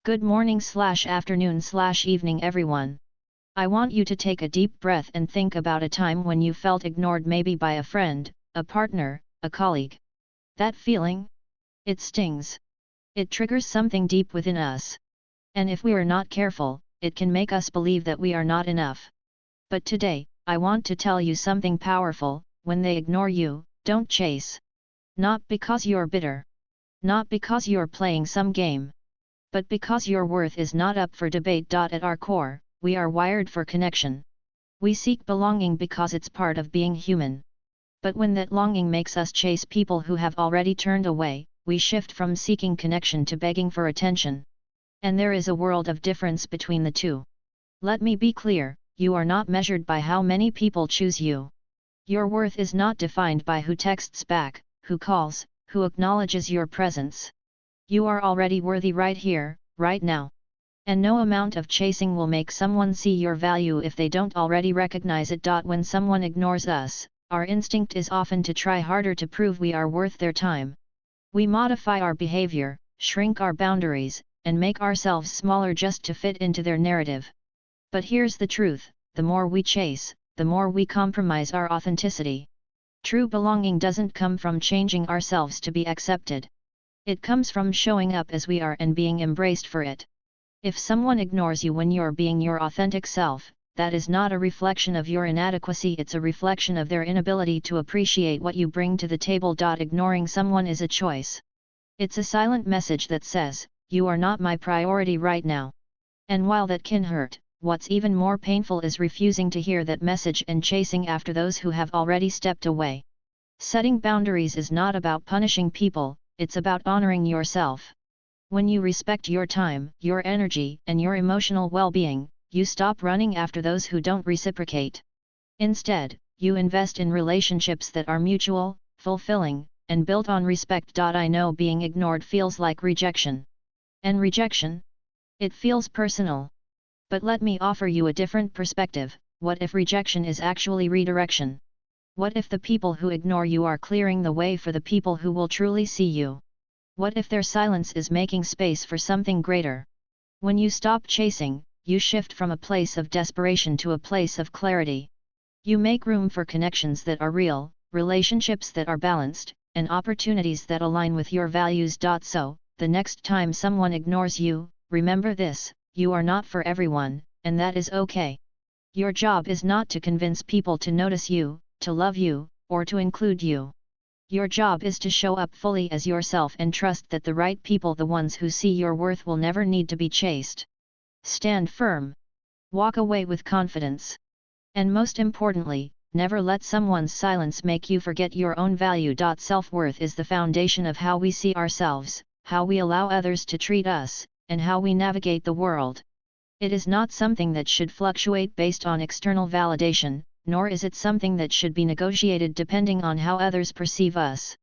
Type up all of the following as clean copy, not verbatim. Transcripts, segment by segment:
Good morning/afternoon/evening everyone. I want you to take a deep breath and think about a time when you felt ignored, maybe by a friend, a partner, a colleague. That feeling? It stings. It triggers something deep within us. And if we are not careful, it can make us believe that we are not enough. But today, I want to tell you something powerful. When they ignore you, don't chase. Not because you're bitter. Not because you're playing some game. But because your worth is not up for debate. At our core, we are wired for connection. We seek belonging because it's part of being human. But when that longing makes us chase people who have already turned away, we shift from seeking connection to begging for attention. And there is a world of difference between the two. Let me be clear, you are not measured by how many people choose you. Your worth is not defined by who texts back, who calls, who acknowledges your presence. You are already worthy right here, right now. And no amount of chasing will make someone see your value if they don't already recognize it. When someone ignores us, our instinct is often to try harder to prove we are worth their time. We modify our behavior, shrink our boundaries, and make ourselves smaller just to fit into their narrative. But here's the truth, the more we chase, the more we compromise our authenticity. True belonging doesn't come from changing ourselves to be accepted. It comes from showing up as we are and being embraced for it. If someone ignores you when you're being your authentic self, that is not a reflection of your inadequacy, it's a reflection of their inability to appreciate what you bring to the table. Ignoring someone is a choice. It's a silent message that says, you are not my priority right now. And while that can hurt, what's even more painful is refusing to hear that message and chasing after those who have already stepped away. Setting boundaries is not about punishing people, it's about honoring yourself. When you respect your time, your energy, and your emotional well-being, you stop running after those who don't reciprocate. Instead, you invest in relationships that are mutual, fulfilling, and built on respect. I know being ignored feels like rejection. And rejection? It feels personal. But let me offer you a different perspective. What if rejection is actually redirection? What if the people who ignore you are clearing the way for the people who will truly see you? What if their silence is making space for something greater? When you stop chasing, you shift from a place of desperation to a place of clarity. You make room for connections that are real, relationships that are balanced, and opportunities that align with your values. So, the next time someone ignores you, remember this, you are not for everyone, and that is okay. Your job is not to convince people to notice you, to love you, or to include you. Your job is to show up fully as yourself and trust that the right people, the ones who see your worth, will never need to be chased. Stand firm. Walk away with confidence. And most importantly, never let someone's silence make you forget your own value. Self-worth is the foundation of how we see ourselves, how we allow others to treat us, and how we navigate the world. It is not something that should fluctuate based on external validation, nor is it something that should be negotiated depending on how others perceive us.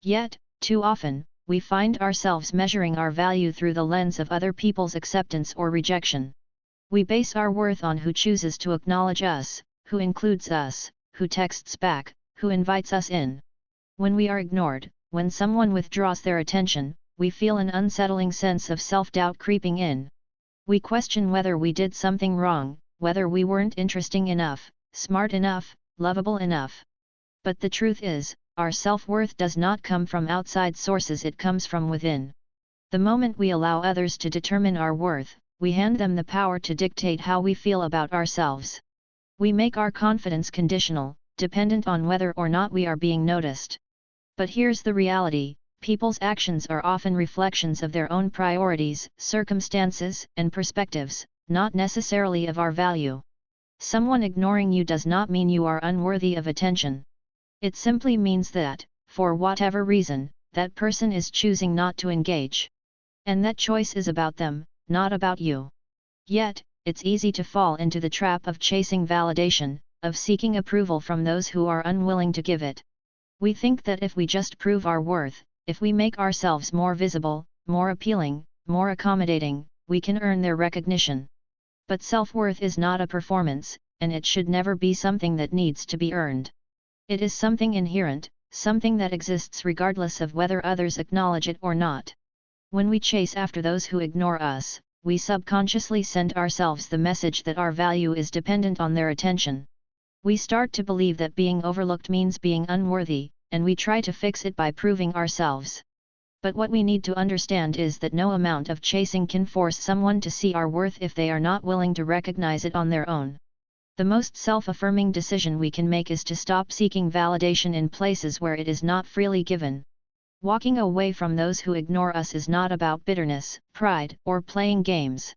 Yet, too often, we find ourselves measuring our value through the lens of other people's acceptance or rejection. We base our worth on who chooses to acknowledge us, who includes us, who texts back, who invites us in. When we are ignored, when someone withdraws their attention, we feel an unsettling sense of self-doubt creeping in. We question whether we did something wrong, whether we weren't interesting enough, smart enough, lovable enough. But the truth is, our self-worth does not come from outside sources, it comes from within. The moment we allow others to determine our worth, we hand them the power to dictate how we feel about ourselves. We make our confidence conditional, dependent on whether or not we are being noticed. But here's the reality, people's actions are often reflections of their own priorities, circumstances, and perspectives, not necessarily of our value. Someone ignoring you does not mean you are unworthy of attention. It simply means that, for whatever reason, that person is choosing not to engage. And that choice is about them, not about you. Yet, it's easy to fall into the trap of chasing validation, of seeking approval from those who are unwilling to give it. We think that if we just prove our worth, if we make ourselves more visible, more appealing, more accommodating, we can earn their recognition. But self-worth is not a performance, and it should never be something that needs to be earned. It is something inherent, something that exists regardless of whether others acknowledge it or not. When we chase after those who ignore us, we subconsciously send ourselves the message that our value is dependent on their attention. We start to believe that being overlooked means being unworthy, and we try to fix it by proving ourselves. But what we need to understand is that no amount of chasing can force someone to see our worth if they are not willing to recognize it on their own. The most self-affirming decision we can make is to stop seeking validation in places where it is not freely given. Walking away from those who ignore us is not about bitterness, pride, or playing games.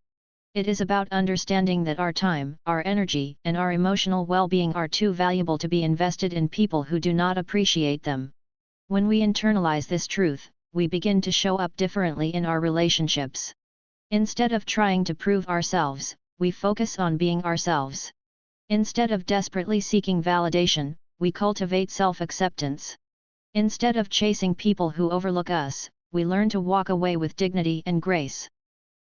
It is about understanding that our time, our energy, and our emotional well-being are too valuable to be invested in people who do not appreciate them. When we internalize this truth, we begin to show up differently in our relationships. Instead of trying to prove ourselves, we focus on being ourselves. Instead of desperately seeking validation, we cultivate self-acceptance. Instead of chasing people who overlook us, we learn to walk away with dignity and grace.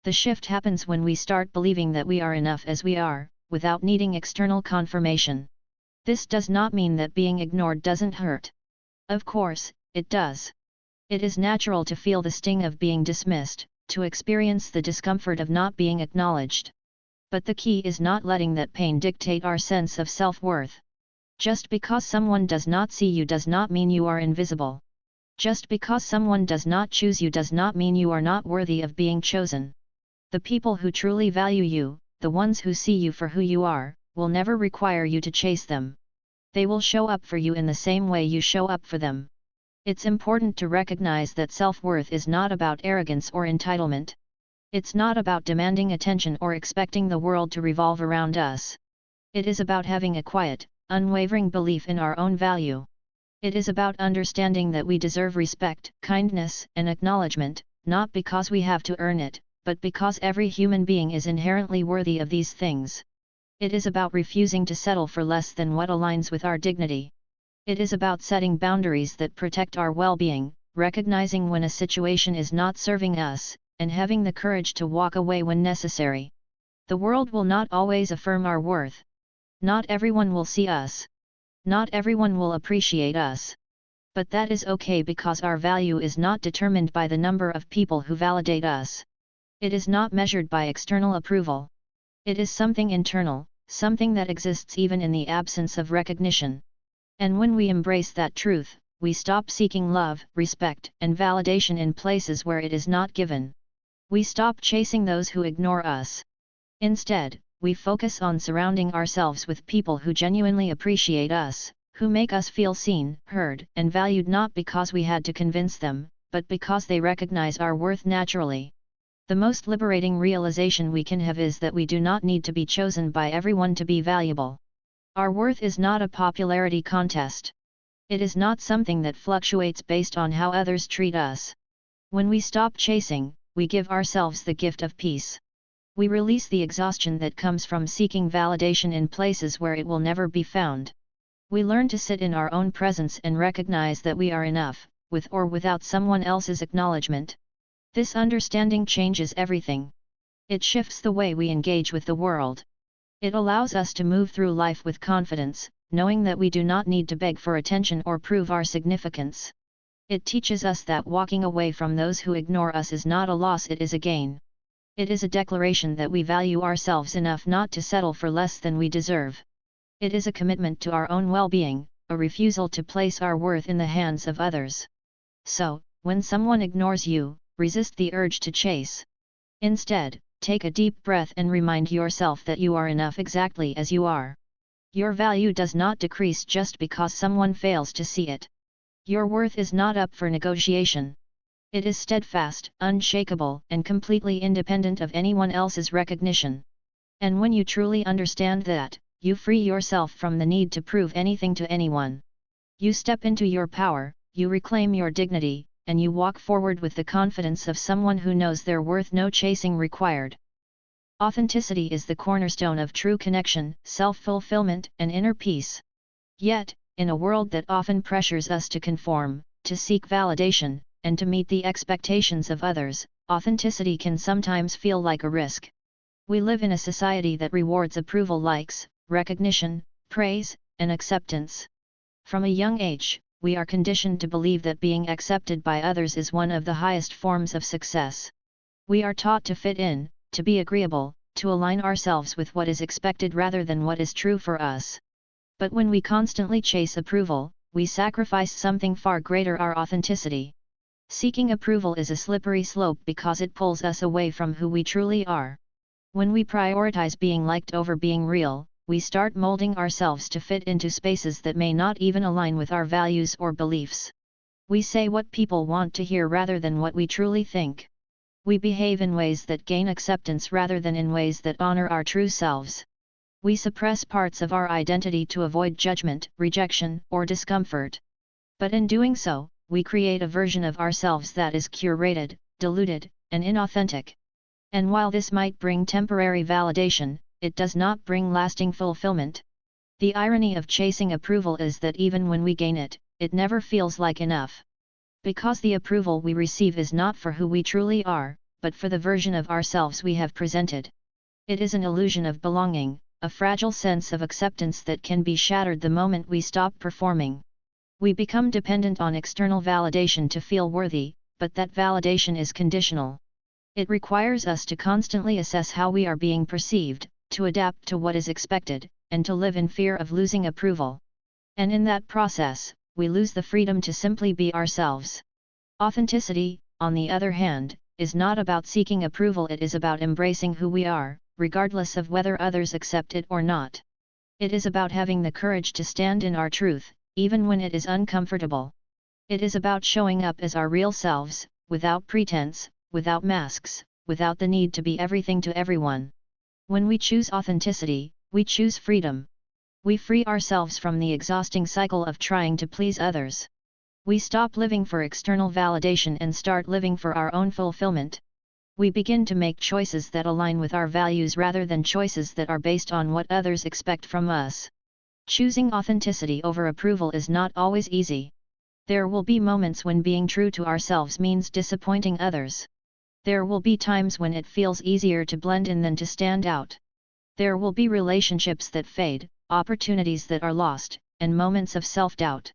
The shift happens when we start believing that we are enough as we are, without needing external confirmation. This does not mean that being ignored doesn't hurt. Of course, it does. It is natural to feel the sting of being dismissed, to experience the discomfort of not being acknowledged. But the key is not letting that pain dictate our sense of self-worth. Just because someone does not see you does not mean you are invisible. Just because someone does not choose you does not mean you are not worthy of being chosen. The people who truly value you, the ones who see you for who you are, will never require you to chase them. They will show up for you in the same way you show up for them. It's important to recognize that self-worth is not about arrogance or entitlement. It's not about demanding attention or expecting the world to revolve around us. It is about having a quiet, unwavering belief in our own value. It is about understanding that we deserve respect, kindness, and acknowledgement, not because we have to earn it, but because every human being is inherently worthy of these things. It is about refusing to settle for less than what aligns with our dignity. It is about setting boundaries that protect our well-being, recognizing when a situation is not serving us, and having the courage to walk away when necessary. The world will not always affirm our worth. Not everyone will see us. Not everyone will appreciate us. But that is okay because our value is not determined by the number of people who validate us. It is not measured by external approval. It is something internal, something that exists even in the absence of recognition. And when we embrace that truth, we stop seeking love, respect, and validation in places where it is not given. We stop chasing those who ignore us. Instead, we focus on surrounding ourselves with people who genuinely appreciate us, who make us feel seen, heard, and valued not because we had to convince them, but because they recognize our worth naturally. The most liberating realization we can have is that we do not need to be chosen by everyone to be valuable. Our worth is not a popularity contest. It is not something that fluctuates based on how others treat us. When we stop chasing, we give ourselves the gift of peace. We release the exhaustion that comes from seeking validation in places where it will never be found. We learn to sit in our own presence and recognize that we are enough, with or without someone else's acknowledgement. This understanding changes everything. It shifts the way we engage with the world. It allows us to move through life with confidence, knowing that we do not need to beg for attention or prove our significance. It teaches us that walking away from those who ignore us is not a loss, it is a gain. It is a declaration that we value ourselves enough not to settle for less than we deserve. It is a commitment to our own well-being, a refusal to place our worth in the hands of others. So, when someone ignores you, resist the urge to chase. Instead, take a deep breath and remind yourself that you are enough exactly as you are. Your value does not decrease just because someone fails to see it. Your worth is not up for negotiation. It is steadfast, unshakable, and completely independent of anyone else's recognition. And when you truly understand that, you free yourself from the need to prove anything to anyone. You step into your power, you reclaim your dignity, and you walk forward with the confidence of someone who knows their worth, no chasing required. Authenticity is the cornerstone of true connection, self-fulfillment, and inner peace. Yet, in a world that often pressures us to conform, to seek validation, and to meet the expectations of others, authenticity can sometimes feel like a risk. We live in a society that rewards approval, likes, recognition, praise, and acceptance. From a young age, we are conditioned to believe that being accepted by others is one of the highest forms of success. We are taught to fit in, to be agreeable, to align ourselves with what is expected rather than what is true for us. But when we constantly chase approval, we sacrifice something far greater: our authenticity. Seeking approval is a slippery slope because it pulls us away from who we truly are. When we prioritize being liked over being real, we start molding ourselves to fit into spaces that may not even align with our values or beliefs. We say what people want to hear rather than what we truly think. We behave in ways that gain acceptance rather than in ways that honor our true selves. We suppress parts of our identity to avoid judgment, rejection, or discomfort. But in doing so, we create a version of ourselves that is curated, diluted, and inauthentic. And while this might bring temporary validation, it does not bring lasting fulfillment. The irony of chasing approval is that even when we gain it, it never feels like enough. Because the approval we receive is not for who we truly are, but for the version of ourselves we have presented. It is an illusion of belonging, a fragile sense of acceptance that can be shattered the moment we stop performing. We become dependent on external validation to feel worthy, but that validation is conditional. It requires us to constantly assess how we are being perceived, to adapt to what is expected, and to live in fear of losing approval. And in that process, we lose the freedom to simply be ourselves. Authenticity, on the other hand, is not about seeking approval. It is about embracing who we are, regardless of whether others accept it or not. It is about having the courage to stand in our truth, even when it is uncomfortable. It is about showing up as our real selves, without pretense, without masks, without the need to be everything to everyone. When we choose authenticity, we choose freedom. We free ourselves from the exhausting cycle of trying to please others. We stop living for external validation and start living for our own fulfillment. We begin to make choices that align with our values rather than choices that are based on what others expect from us. Choosing authenticity over approval is not always easy. There will be moments when being true to ourselves means disappointing others. There will be times when it feels easier to blend in than to stand out. There will be relationships that fade, opportunities that are lost, and moments of self-doubt.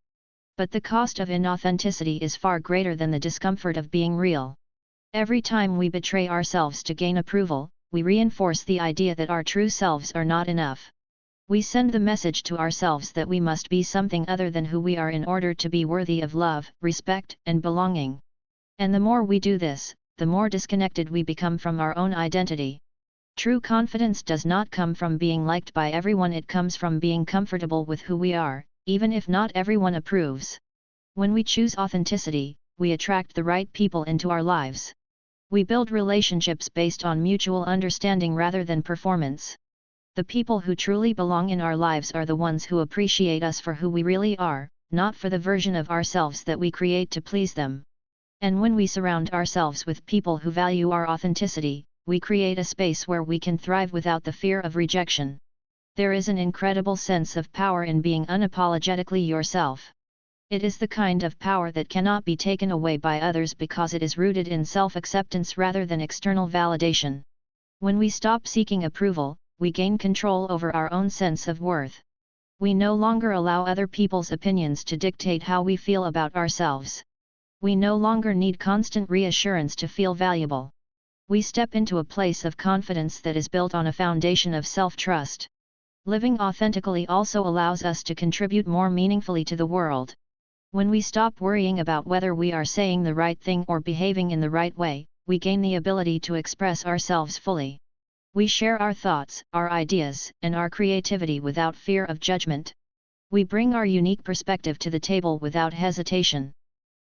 But the cost of inauthenticity is far greater than the discomfort of being real. Every time we betray ourselves to gain approval, we reinforce the idea that our true selves are not enough. We send the message to ourselves that we must be something other than who we are in order to be worthy of love, respect, and belonging. And the more we do this, the more disconnected we become from our own identity. True confidence does not come from being liked by everyone. It comes from being comfortable with who we are, even if not everyone approves. When we choose authenticity, we attract the right people into our lives. We build relationships based on mutual understanding rather than performance. The people who truly belong in our lives are the ones who appreciate us for who we really are, not for the version of ourselves that we create to please them. And when we surround ourselves with people who value our authenticity, we create a space where we can thrive without the fear of rejection. There is an incredible sense of power in being unapologetically yourself. It is the kind of power that cannot be taken away by others because it is rooted in self-acceptance rather than external validation. When we stop seeking approval, we gain control over our own sense of worth. We no longer allow other people's opinions to dictate how we feel about ourselves. We no longer need constant reassurance to feel valuable. We step into a place of confidence that is built on a foundation of self-trust. Living authentically also allows us to contribute more meaningfully to the world. When we stop worrying about whether we are saying the right thing or behaving in the right way, we gain the ability to express ourselves fully. We share our thoughts, our ideas, and our creativity without fear of judgment. We bring our unique perspective to the table without hesitation.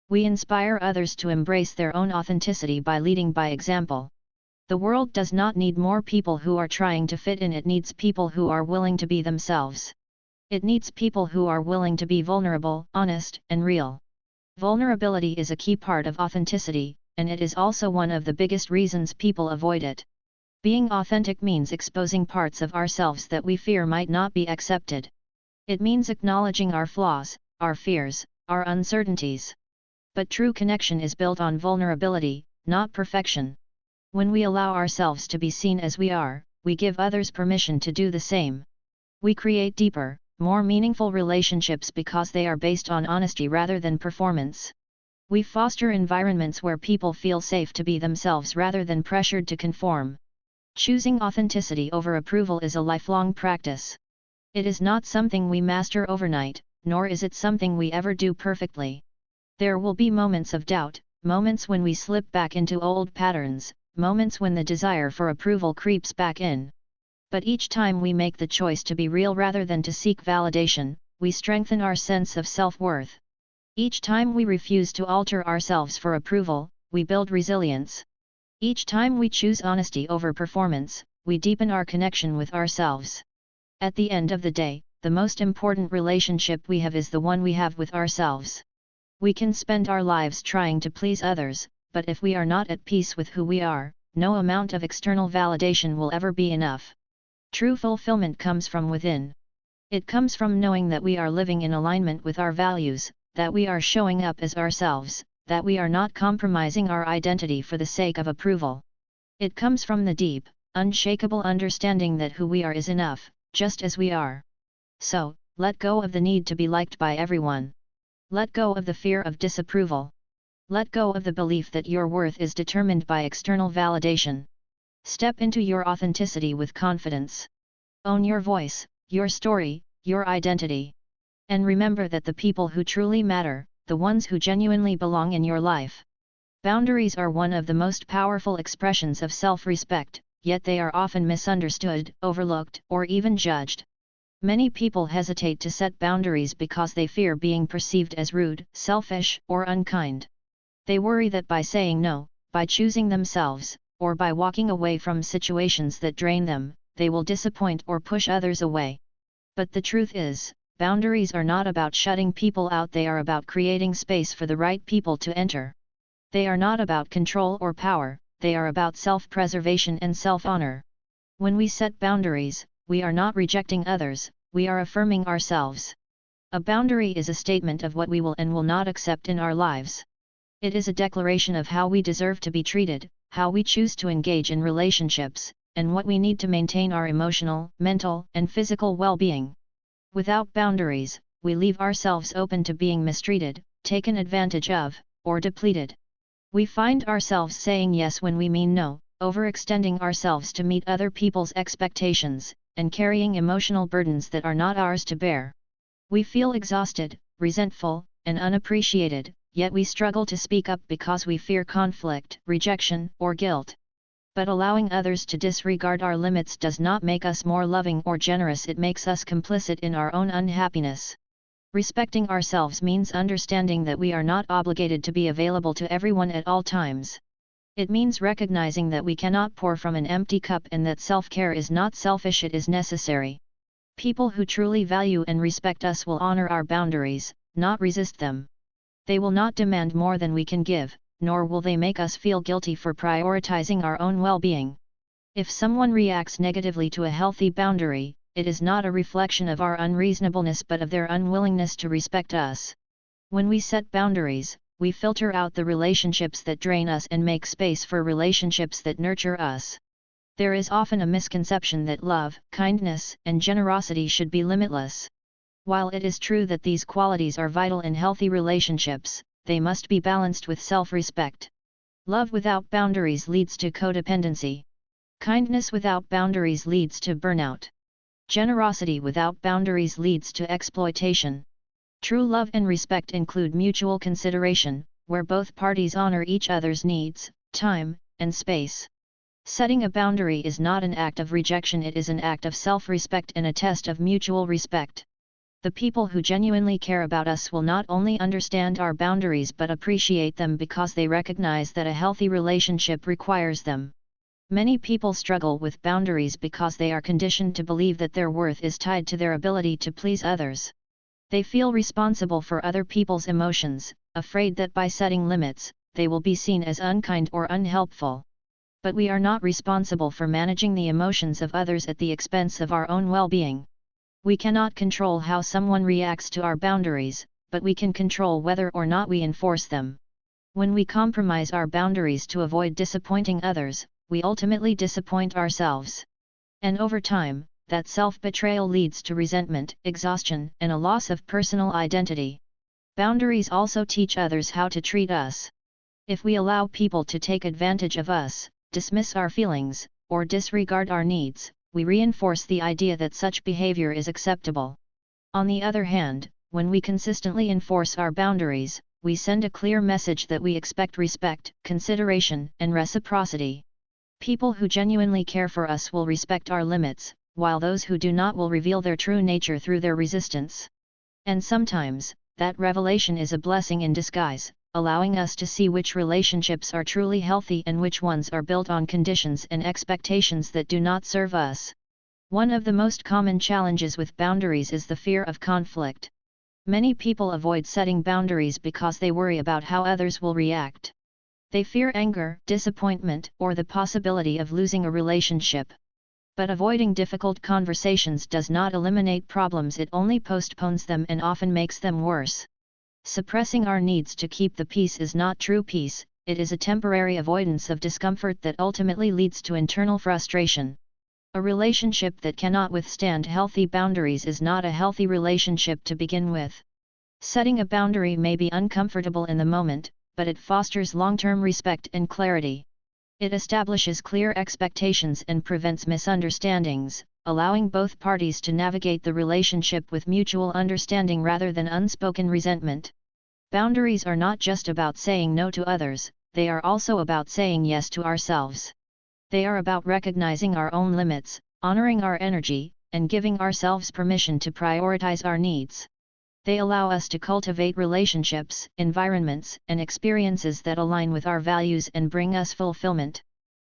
We inspire others to embrace their own authenticity by leading by example. The world does not need more people who are trying to fit in. It needs people who are willing to be themselves. It needs people who are willing to be vulnerable, honest, and real. Vulnerability is a key part of authenticity, and it is also one of the biggest reasons people avoid it. Being authentic means exposing parts of ourselves that we fear might not be accepted. It means acknowledging our flaws, our fears, our uncertainties. But true connection is built on vulnerability, not perfection. When we allow ourselves to be seen as we are, we give others permission to do the same. We create deeper, more meaningful relationships because they are based on honesty rather than performance. We foster environments where people feel safe to be themselves rather than pressured to conform. Choosing authenticity over approval is a lifelong practice. It is not something we master overnight, nor is it something we ever do perfectly. There will be moments of doubt, moments when we slip back into old patterns, moments when the desire for approval creeps back in. But each time we make the choice to be real rather than to seek validation, we strengthen our sense of self-worth. Each time we refuse to alter ourselves for approval, we build resilience. Each time we choose honesty over performance, we deepen our connection with ourselves. At the end of the day, the most important relationship we have is the one we have with ourselves. We can spend our lives trying to please others, but if we are not at peace with who we are, no amount of external validation will ever be enough. True fulfillment comes from within. It comes from knowing that we are living in alignment with our values, that we are showing up as ourselves, that we are not compromising our identity for the sake of approval. It comes from the deep, unshakable understanding that who we are is enough, just as we are. So, let go of the need to be liked by everyone. Let go of the fear of disapproval. Let go of the belief that your worth is determined by external validation. Step into your authenticity with confidence. Own your voice, your story, your identity. And remember that the people who truly matter, the ones who genuinely belong in your life. Boundaries are one of the most powerful expressions of self-respect, yet they are often misunderstood, overlooked, or even judged. Many people hesitate to set boundaries because they fear being perceived as rude, selfish, or unkind. They worry that by saying no, by choosing themselves, or by walking away from situations that drain them, they will disappoint or push others away. But the truth is, boundaries are not about shutting people out, they are about creating space for the right people to enter. They are not about control or power, they are about self-preservation and self-honor. When we set boundaries, we are not rejecting others, we are affirming ourselves. A boundary is a statement of what we will and will not accept in our lives. It is a declaration of how we deserve to be treated, how we choose to engage in relationships, and what we need to maintain our emotional, mental, and physical well-being. Without boundaries, we leave ourselves open to being mistreated, taken advantage of, or depleted. We find ourselves saying yes when we mean no, overextending ourselves to meet other people's expectations, and carrying emotional burdens that are not ours to bear. We feel exhausted, resentful, and unappreciated, yet we struggle to speak up because we fear conflict, rejection, or guilt. But allowing others to disregard our limits does not make us more loving or generous, it makes us complicit in our own unhappiness. Respecting ourselves means understanding that we are not obligated to be available to everyone at all times. It means recognizing that we cannot pour from an empty cup and that self-care is not selfish, it is necessary. People who truly value and respect us will honor our boundaries, not resist them. They will not demand more than we can give, nor will they make us feel guilty for prioritizing our own well-being. If someone reacts negatively to a healthy boundary, it is not a reflection of our unreasonableness but of their unwillingness to respect us. When we set boundaries, we filter out the relationships that drain us and make space for relationships that nurture us. There is often a misconception that love, kindness, and generosity should be limitless. While it is true that these qualities are vital in healthy relationships, they must be balanced with self-respect. Love without boundaries leads to codependency. Kindness without boundaries leads to burnout. Generosity without boundaries leads to exploitation. True love and respect include mutual consideration, where both parties honor each other's needs, time, and space. Setting a boundary is not an act of rejection, it is an act of self-respect and a test of mutual respect. The people who genuinely care about us will not only understand our boundaries but appreciate them because they recognize that a healthy relationship requires them. Many people struggle with boundaries because they are conditioned to believe that their worth is tied to their ability to please others. They feel responsible for other people's emotions, afraid that by setting limits, they will be seen as unkind or unhelpful. But we are not responsible for managing the emotions of others at the expense of our own well-being. We cannot control how someone reacts to our boundaries, but we can control whether or not we enforce them. When we compromise our boundaries to avoid disappointing others, we ultimately disappoint ourselves. And over time, that self-betrayal leads to resentment, exhaustion, and a loss of personal identity. Boundaries also teach others how to treat us. If we allow people to take advantage of us, dismiss our feelings, or disregard our needs, we reinforce the idea that such behavior is acceptable. On the other hand, when we consistently enforce our boundaries, we send a clear message that we expect respect, consideration, and reciprocity. People who genuinely care for us will respect our limits, while those who do not will reveal their true nature through their resistance. And sometimes, that revelation is a blessing in disguise, allowing us to see which relationships are truly healthy and which ones are built on conditions and expectations that do not serve us. One of the most common challenges with boundaries is the fear of conflict. Many people avoid setting boundaries because they worry about how others will react. They fear anger, disappointment, or the possibility of losing a relationship. But avoiding difficult conversations does not eliminate problems, it only postpones them and often makes them worse. Suppressing our needs to keep the peace is not true peace, it is a temporary avoidance of discomfort that ultimately leads to internal frustration. A relationship that cannot withstand healthy boundaries is not a healthy relationship to begin with. Setting a boundary may be uncomfortable in the moment, but it fosters long-term respect and clarity. It establishes clear expectations and prevents misunderstandings, allowing both parties to navigate the relationship with mutual understanding rather than unspoken resentment. Boundaries are not just about saying no to others, they are also about saying yes to ourselves. They are about recognizing our own limits, honoring our energy, and giving ourselves permission to prioritize our needs. They allow us to cultivate relationships, environments, and experiences that align with our values and bring us fulfillment.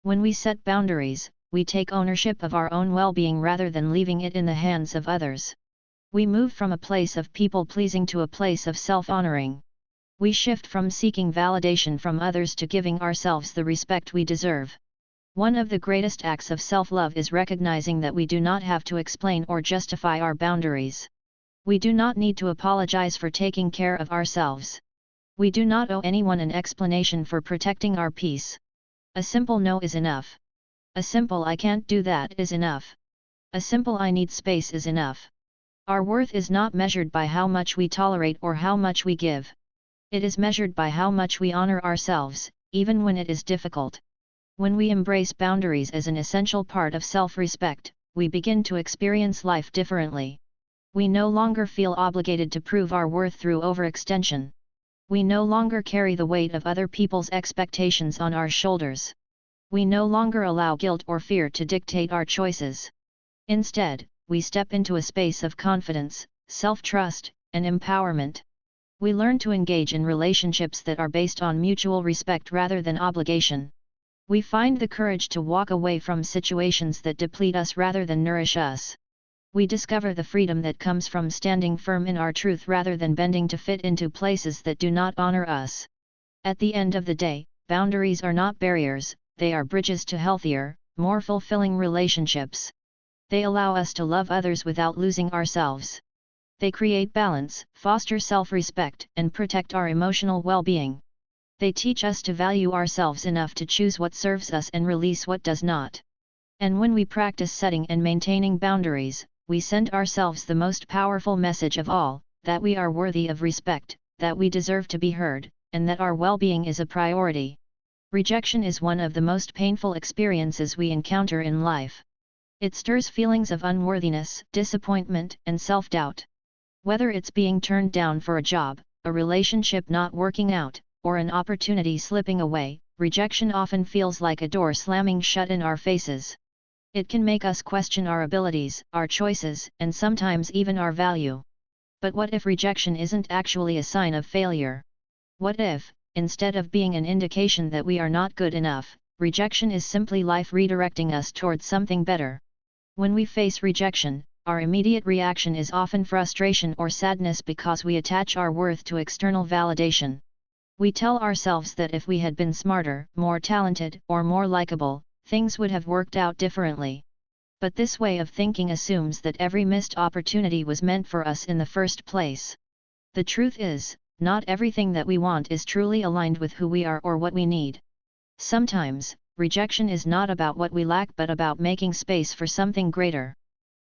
When we set boundaries, we take ownership of our own well-being rather than leaving it in the hands of others. We move from a place of people-pleasing to a place of self-honoring. We shift from seeking validation from others to giving ourselves the respect we deserve. One of the greatest acts of self-love is recognizing that we do not have to explain or justify our boundaries. We do not need to apologize for taking care of ourselves. We do not owe anyone an explanation for protecting our peace. A simple no is enough. A simple "I can't do that" is enough. A simple "I need space" is enough. Our worth is not measured by how much we tolerate or how much we give. It is measured by how much we honor ourselves, even when it is difficult. When we embrace boundaries as an essential part of self-respect, we begin to experience life differently. We no longer feel obligated to prove our worth through overextension. We no longer carry the weight of other people's expectations on our shoulders. We no longer allow guilt or fear to dictate our choices. Instead, we step into a space of confidence, self-trust, and empowerment. We learn to engage in relationships that are based on mutual respect rather than obligation. We find the courage to walk away from situations that deplete us rather than nourish us. We discover the freedom that comes from standing firm in our truth rather than bending to fit into places that do not honor us. At the end of the day, boundaries are not barriers, they are bridges to healthier, more fulfilling relationships. They allow us to love others without losing ourselves. They create balance, foster self-respect, and protect our emotional well-being. They teach us to value ourselves enough to choose what serves us and release what does not. And when we practice setting and maintaining boundaries, we send ourselves the most powerful message of all, that we are worthy of respect, that we deserve to be heard, and that our well-being is a priority. Rejection is one of the most painful experiences we encounter in life. It stirs feelings of unworthiness, disappointment, and self-doubt. Whether it's being turned down for a job, a relationship not working out, or an opportunity slipping away, rejection often feels like a door slamming shut in our faces. It can make us question our abilities, our choices, and sometimes even our value. But what if rejection isn't actually a sign of failure? What if, instead of being an indication that we are not good enough, rejection is simply life redirecting us towards something better? When we face rejection, our immediate reaction is often frustration or sadness because we attach our worth to external validation. We tell ourselves that if we had been smarter, more talented, or more likable, things would have worked out differently. But this way of thinking assumes that every missed opportunity was meant for us in the first place. The truth is, not everything that we want is truly aligned with who we are or what we need. Sometimes, rejection is not about what we lack but about making space for something greater.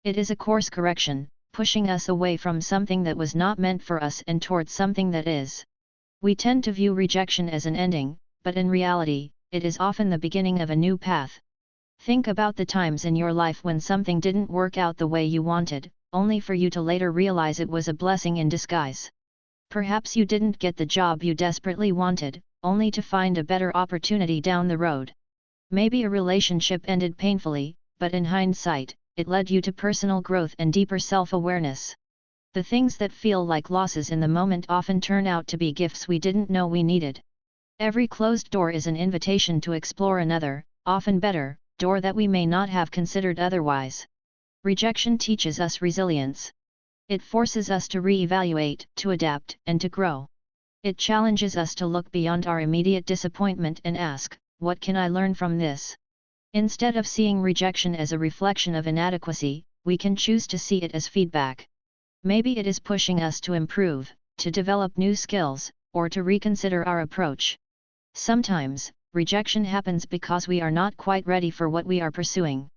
It is a course correction, pushing us away from something that was not meant for us and towards something that is. We tend to view rejection as an ending, but in reality, it is often the beginning of a new path. Think about the times in your life when something didn't work out the way you wanted, only for you to later realize it was a blessing in disguise. Perhaps you didn't get the job you desperately wanted, only to find a better opportunity down the road. Maybe a relationship ended painfully, but in hindsight, it led you to personal growth and deeper self-awareness. The things that feel like losses in the moment often turn out to be gifts we didn't know we needed. Every closed door is an invitation to explore another, often better, door that we may not have considered otherwise. Rejection teaches us resilience. It forces us to re-evaluate, to adapt, and to grow. It challenges us to look beyond our immediate disappointment and ask, what can I learn from this? Instead of seeing rejection as a reflection of inadequacy, we can choose to see it as feedback. Maybe it is pushing us to improve, to develop new skills, or to reconsider our approach. Sometimes, rejection happens because we are not quite ready for what we are pursuing.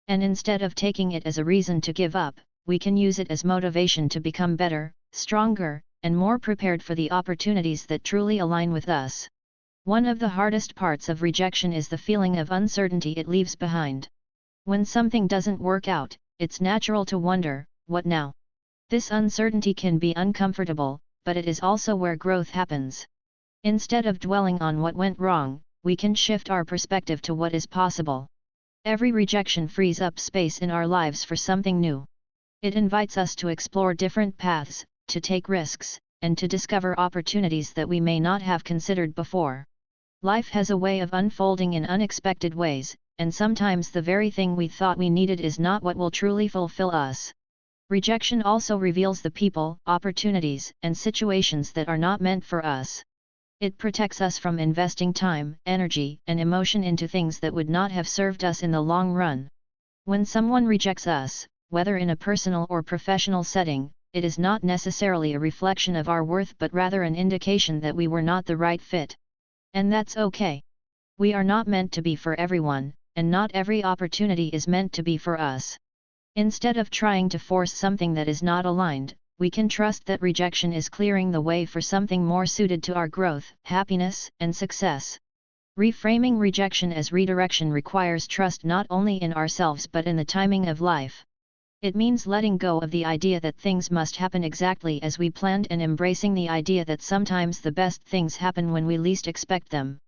And instead of taking it as a reason to give up, we can use it as motivation to become better, stronger, and more prepared for the opportunities that truly align with us. One of the hardest parts of rejection is the feeling of uncertainty it leaves behind. When something doesn't work out, it's natural to wonder, what now? This uncertainty can be uncomfortable, but it is also where growth happens. Instead of dwelling on what went wrong, we can shift our perspective to what is possible. Every rejection frees up space in our lives for something new. It invites us to explore different paths, to take risks, and to discover opportunities that we may not have considered before. Life has a way of unfolding in unexpected ways, and sometimes the very thing we thought we needed is not what will truly fulfill us. Rejection also reveals the people, opportunities, and situations that are not meant for us. It protects us from investing time, energy, and emotion into things that would not have served us in the long run. When someone rejects us, whether in a personal or professional setting, it is not necessarily a reflection of our worth but rather an indication that we were not the right fit. And that's okay. We are not meant to be for everyone, and not every opportunity is meant to be for us. Instead of trying to force something that is not aligned, we can trust that rejection is clearing the way for something more suited to our growth, happiness, and success. Reframing rejection as redirection requires trust not only in ourselves but in the timing of life. It means letting go of the idea that things must happen exactly as we planned and embracing the idea that sometimes the best things happen when we least expect them.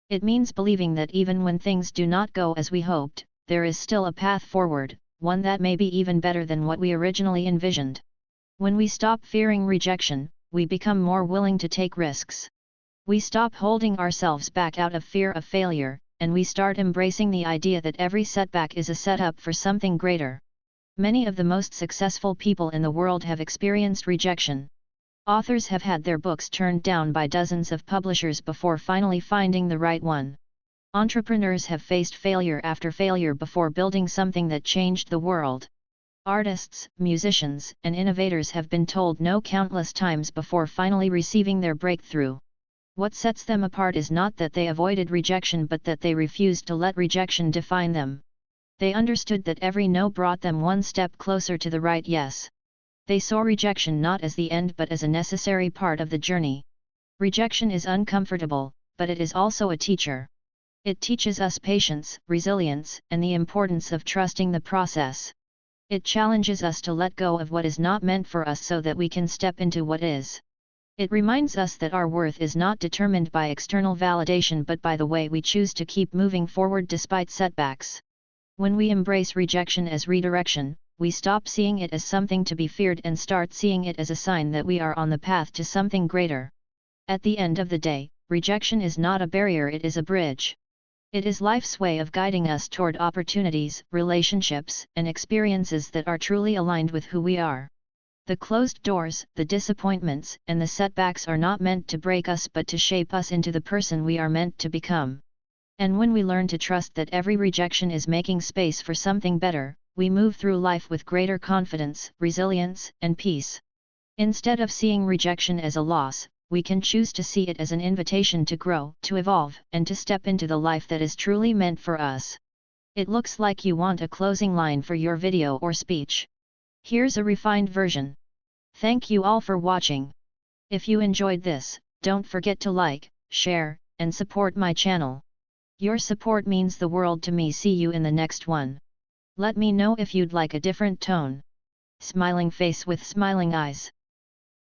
It means believing that even when things do not go as we hoped, there is still a path forward, one that may be even better than what we originally envisioned. When we stop fearing rejection, we become more willing to take risks. We stop holding ourselves back out of fear of failure, and we start embracing the idea that every setback is a setup for something greater. Many of the most successful people in the world have experienced rejection. Authors have had their books turned down by dozens of publishers before finally finding the right one. Entrepreneurs have faced failure after failure before building something that changed the world. Artists, musicians, and innovators have been told no countless times before finally receiving their breakthrough. What sets them apart is not that they avoided rejection but that they refused to let rejection define them. They understood that every no brought them one step closer to the right yes. They saw rejection not as the end but as a necessary part of the journey. Rejection is uncomfortable, but it is also a teacher. It teaches us patience, resilience, and the importance of trusting the process. It challenges us to let go of what is not meant for us so that we can step into what is. It reminds us that our worth is not determined by external validation but by the way we choose to keep moving forward despite setbacks. When we embrace rejection as redirection, we stop seeing it as something to be feared and start seeing it as a sign that we are on the path to something greater. At the end of the day, rejection is not a barrier, it is a bridge. It is life's way of guiding us toward opportunities, relationships, and experiences that are truly aligned with who we are. The closed doors, the disappointments, and the setbacks are not meant to break us but to shape us into the person we are meant to become. And when we learn to trust that every rejection is making space for something better, we move through life with greater confidence, resilience, and peace. Instead of seeing rejection as a loss, we can choose to see it as an invitation to grow, to evolve, and to step into the life that is truly meant for us. It looks like you want a closing line for your video or speech. Here's a refined version. Thank you all for watching. If you enjoyed this, don't forget to like, share, and support my channel. Your support means the world to me. See you in the next one. Let me know if you'd like a different tone. Smiling face with smiling eyes.